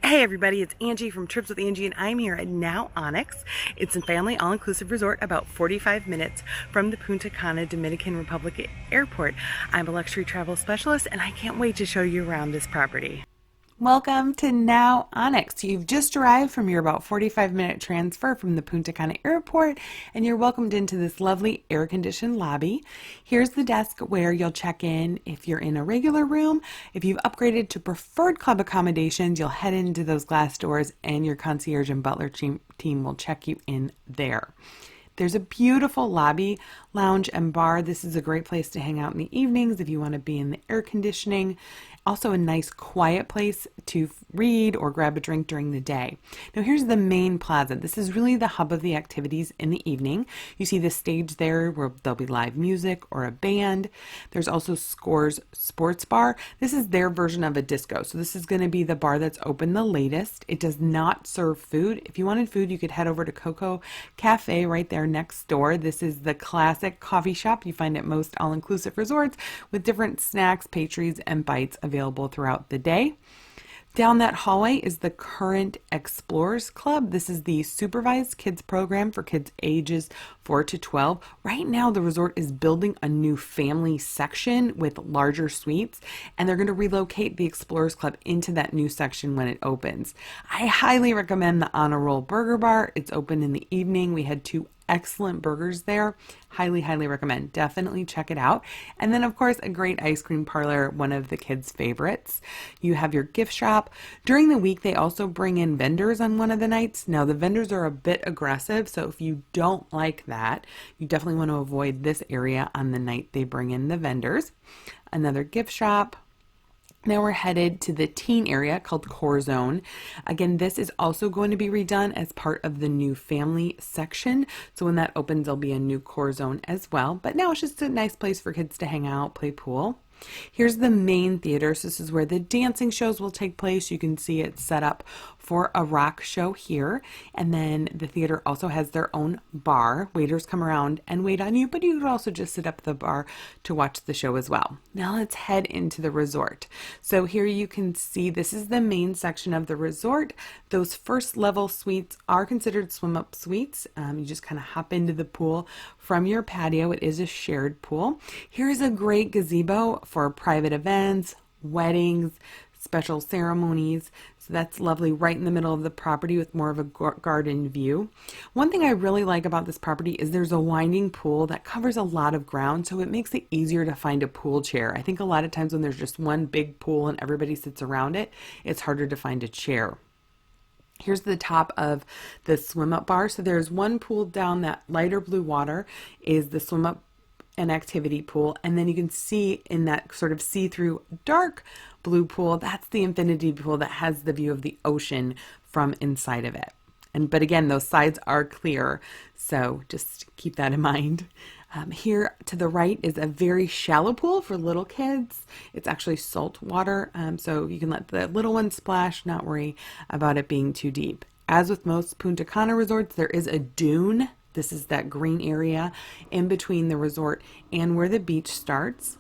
Hey everybody, it's Angie from Trips with Angie, and I'm here at Now Onyx. It's a family all-inclusive resort about 45 minutes from the Punta Cana, Dominican Republic airport. I'm a luxury travel specialist, and I can't wait to show you around this property. Welcome to Now Onyx. You've just arrived from your about 45-minute transfer from the Punta Cana airport, and you're welcomed into this lovely air-conditioned lobby. Here's the desk where you'll check in if you're in a regular room. If you've upgraded to preferred club accommodations, you'll head into those glass doors, and your concierge and butler team will check you in there. There's a beautiful lobby, lounge, and bar. This is a great place to hang out in the evenings if you want to be in the air conditioning. Also a nice quiet place to read or grab a drink during the day. Now here's the main plaza. This is really the hub of the activities in the evening. You see the stage there where there'll be live music or a band. There's also Scores Sports Bar. This is their version of a disco. So this is going to be the bar that's open the latest. It does not serve food. If you wanted food, you could head over to Coco Cafe right there next door. This is the classic coffee shop you find at most all-inclusive resorts with different snacks, pastries, and bites available throughout the day. Down that hallway is the Current Explorers Club. This is the supervised kids program for kids ages 4 to 12. Right now, the resort is building a new family section with larger suites, and they're going to relocate the Explorers Club into that new section when it opens. I highly recommend the Honor Roll Burger Bar. It's open in the evening. We had two excellent burgers there. Highly recommend. Definitely check it out. And then, of course, a great ice cream parlor, one of the kids' favorites. You have your gift shop. During the week, they also bring in vendors on one of the nights. Now, the vendors are a bit aggressive, so if you don't like that, you definitely want to avoid this area on the night they bring in the vendors. Another gift shop. Now we're headed to the teen area called Core Zone. Again, this is also going to be redone as part of the new family section. So when that opens, there'll be a new Core Zone as well. But now it's just a nice place for kids to hang out, play pool. Here's the main theater. So this is where the dancing shows will take place. You can see it set up for a rock show here. And then the theater also has their own bar. Waiters come around and wait on you, but you could also just sit up at the bar to watch the show as well. Now let's head into the resort. So here you can see this is the main section of the resort. Those first level suites are considered swim up suites. You just kind of hop into the pool from your patio. It is a shared pool. Here's a great gazebo for private events, weddings, special ceremonies. So that's lovely right in the middle of the property with more of a garden view. One thing I really like about this property is there's a winding pool that covers a lot of ground, so it makes it easier to find a pool chair. I think a lot of times when there's just one big pool and everybody sits around it, it's harder to find a chair. Here's the top of the swim up bar. So there's one pool down, that lighter blue water is the swim up and activity pool. And then you can see in that sort of see-through dark blue pool, that's the infinity pool that has the view of the ocean from inside of it. But again, those sides are clear, so just keep that in mind. Here to the right is a very shallow pool for little kids. It's actually salt water, so you can let the little ones splash, not worry about it being too deep. As with most Punta Cana resorts, there is a dune. This is that green area in between the resort and where the beach starts.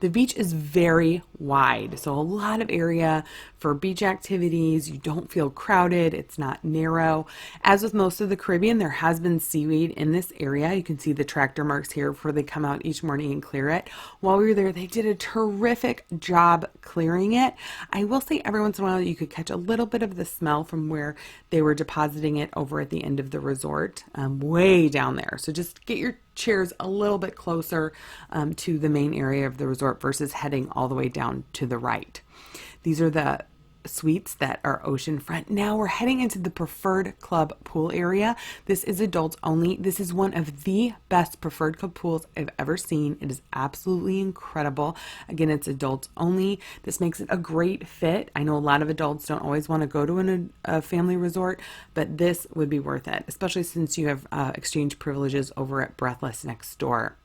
The beach is very wide, so a lot of area for beach activities. You don't feel crowded. It's not narrow. As with most of the Caribbean, there has been seaweed in this area. You can see the tractor marks here before they come out each morning and clear it. While we were there, they did a terrific job clearing it. I will say every once in a while you could catch a little bit of the smell from where they were depositing it over at the end of the resort, way down there. So just get your chairs a little bit closer to the main area of the resort versus heading all the way down to the right. These are the suites that are oceanfront. Now we're heading into the preferred club pool area. This is adults only. This is one of the best preferred club pools I've ever seen. It is absolutely incredible. Again, it's adults only. This makes it a great fit. I know a lot of adults don't always want to go to a family resort, but this would be worth it, especially since you have exchange privileges over at Breathless next door.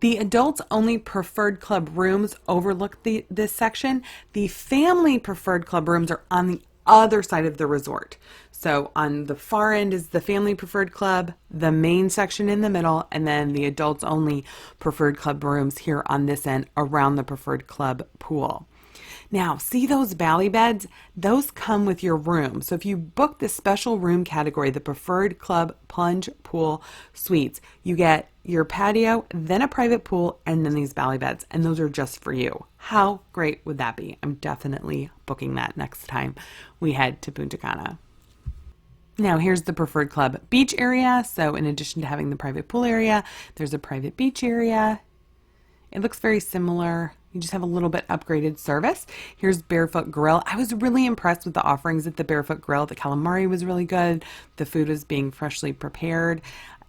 The adults only preferred club rooms overlook this section. The family preferred club rooms are on the other side of the resort. So on the far end is the family preferred club, the main section in the middle, and then the adults only preferred club rooms here on this end around the preferred club pool. Now, see those valley beds? Those come with your room. So if you book the special room category, the Preferred Club Plunge Pool Suites, you get your patio, then a private pool, and then these valley beds. And those are just for you. How great would that be? I'm definitely booking that next time we head to Punta Cana. Now here's the Preferred Club beach area. So in addition to having the private pool area, there's a private beach area. It looks very similar. You just have a little bit upgraded service. Here's Barefoot Grill. I was really impressed with the offerings at the Barefoot Grill. The calamari was really good. The food was being freshly prepared.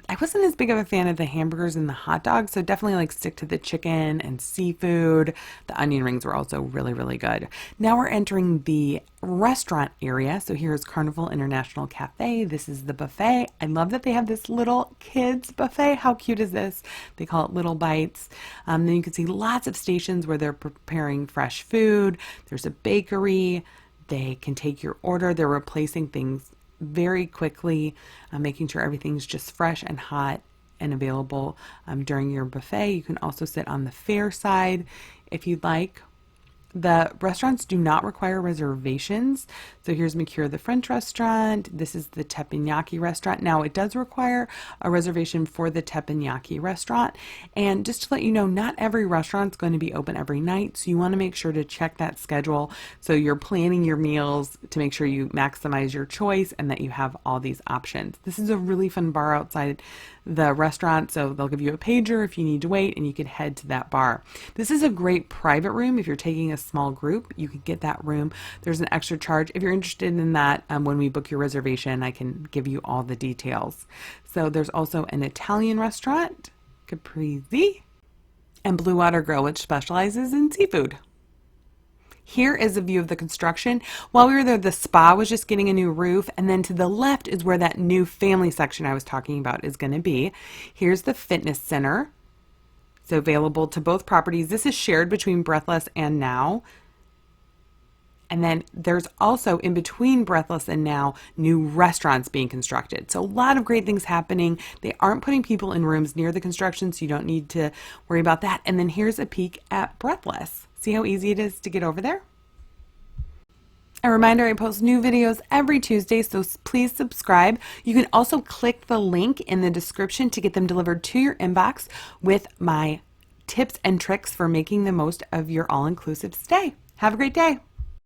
I wasn't as big of a fan of the hamburgers and the hot dogs, so definitely like stick to the chicken and seafood. The onion rings were also really, really good. Now we're entering the restaurant area. So here's Carnival International Cafe. This is the buffet. I love that they have this little kids buffet. How cute is this? They call it Little Bites. Then you can see lots of stations where they're preparing fresh food. There's a bakery. They can take your order. They're replacing things very quickly, making sure everything's just fresh and hot and available during your buffet. You can also sit on the fair side if you'd like. The restaurants do not require reservations. So here's Mercure the French restaurant. This is the teppanyaki restaurant. Now it does require a reservation for the teppanyaki restaurant. And just to let you know, not every restaurant's going to be open every night. So you want to make sure to check that schedule. So you're planning your meals to make sure you maximize your choice and that you have all these options. This is a really fun bar outside the restaurant. So they'll give you a pager if you need to wait and you can head to that bar. This is a great private room. If you're taking a small group, you can get that room. There's an extra charge. If you're interested in that, when we book your reservation, I can give you all the details. So there's also an Italian restaurant, Caprese, and Blue Water Grill, which specializes in seafood. Here is a view of the construction. While we were there, the spa was just getting a new roof, and then to the left is where that new family section I was talking about is going to be. Here's the fitness center. So available to both properties. This is shared between Breathless and Now. And then there's also in between Breathless and Now, new restaurants being constructed. So a lot of great things happening. They aren't putting people in rooms near the construction, so you don't need to worry about that. And then here's a peek at Breathless. See how easy it is to get over there? A reminder, I post new videos every Tuesday, so please subscribe. You can also click the link in the description to get them delivered to your inbox with my tips and tricks for making the most of your all-inclusive stay. Have a great day.